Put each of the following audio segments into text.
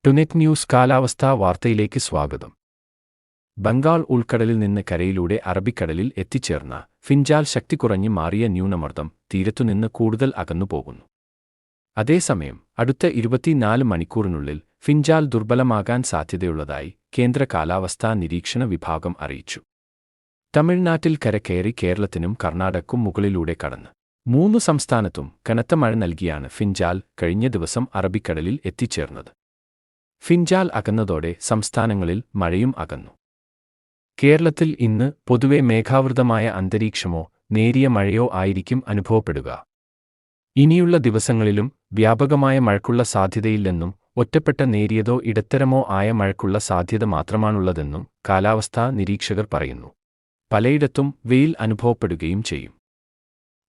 ടുനെറ്റ് news കാലാവസ്ഥാ വാർത്തയിലേക്ക് സ്വാഗതം. ബംഗാൾ ഉൾക്കടലിൽ നിന്ന് കരയിലൂടെ അറബിക്കടലിൽ എത്തിച്ചേർന്ന ഫിൻജാൽ ശക്തി കുറഞ്ഞു മാറിയ ന്യൂനമർദ്ദം തീരത്തുനിന്ന് കൂടുതൽ അകന്നുപോകുന്നു. അതേസമയം അടുത്ത 24 മണിക്കൂറിനുള്ളിൽ ഫിൻജാൽ ദുർബലമാകാൻ സാധ്യതയുള്ളതായി കേന്ദ്ര കാലാവസ്ഥാ നിരീക്ഷണ വിഭാഗം അറിയിച്ചു. തമിഴ്നാട്ടിൽ കരകയറി കേരളത്തിനും കർണാടകക്കും മുകളിലൂടെ കടന്ന് 3 സംസ്ഥാനത്തും കനത്ത മഴ നൽകിയാണ് ഫിൻജാൽ കഴിഞ്ഞ ദിവസം അറബിക്കടലിൽ എത്തിച്ചേർന്നത്. ഫിൻജാൽ അകന്നതോടെ സംസ്ഥാനങ്ങളിൽ മഴയും അകന്നു. കേരളത്തിൽ ഇന്ന് പൊതുവെ മേഘാവൃതമായ അന്തരീക്ഷമോ നേരിയ മഴയോ ആയിരിക്കും അനുഭവപ്പെടുക. ഇനിയുള്ള ദിവസങ്ങളിലും വ്യാപകമായ മഴയ്ക്കുള്ള സാധ്യതയില്ലെന്നും ഒറ്റപ്പെട്ട നേരിയതോ ഇടത്തരമോ ആയ മഴയ്ക്കുള്ള സാധ്യത മാത്രമാണുള്ളതെന്നും കാലാവസ്ഥാ നിരീക്ഷകർ പറയുന്നു. പലയിടത്തും വെയിൽ അനുഭവപ്പെടുകയും ചെയ്യും.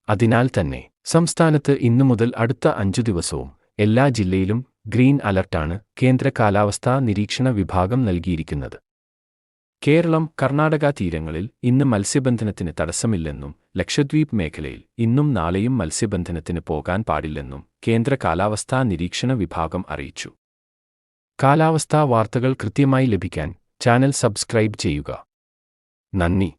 അതിനാൽ തന്നെ സംസ്ഥാനത്ത് ഇന്നു മുതൽ അടുത്ത 5 ദിവസവും എല്ലാ ജില്ലയിലും ഗ്രീൻ അലർട്ടാണ് കേന്ദ്ര കാലാവസ്ഥാ നിരീക്ഷണ വിഭാഗം നൽകിയിരിക്കുന്നത്. കേരളം, കർണാടക തീരങ്ങളിൽ ഇന്ന് മത്സ്യബന്ധനത്തിന് തടസ്സമില്ലെന്നും ലക്ഷദ്വീപ് മേഖലയിൽ ഇന്നും നാളെയും മത്സ്യബന്ധനത്തിന് പോകാൻ പാടില്ലെന്നും കേന്ദ്ര കാലാവസ്ഥാ നിരീക്ഷണ വിഭാഗം അറിയിച്ചു. കാലാവസ്ഥാ വാർത്തകൾ കൃത്യമായി ലഭിക്കാൻ ചാനൽ സബ്സ്ക്രൈബ് ചെയ്യുക. നന്ദി.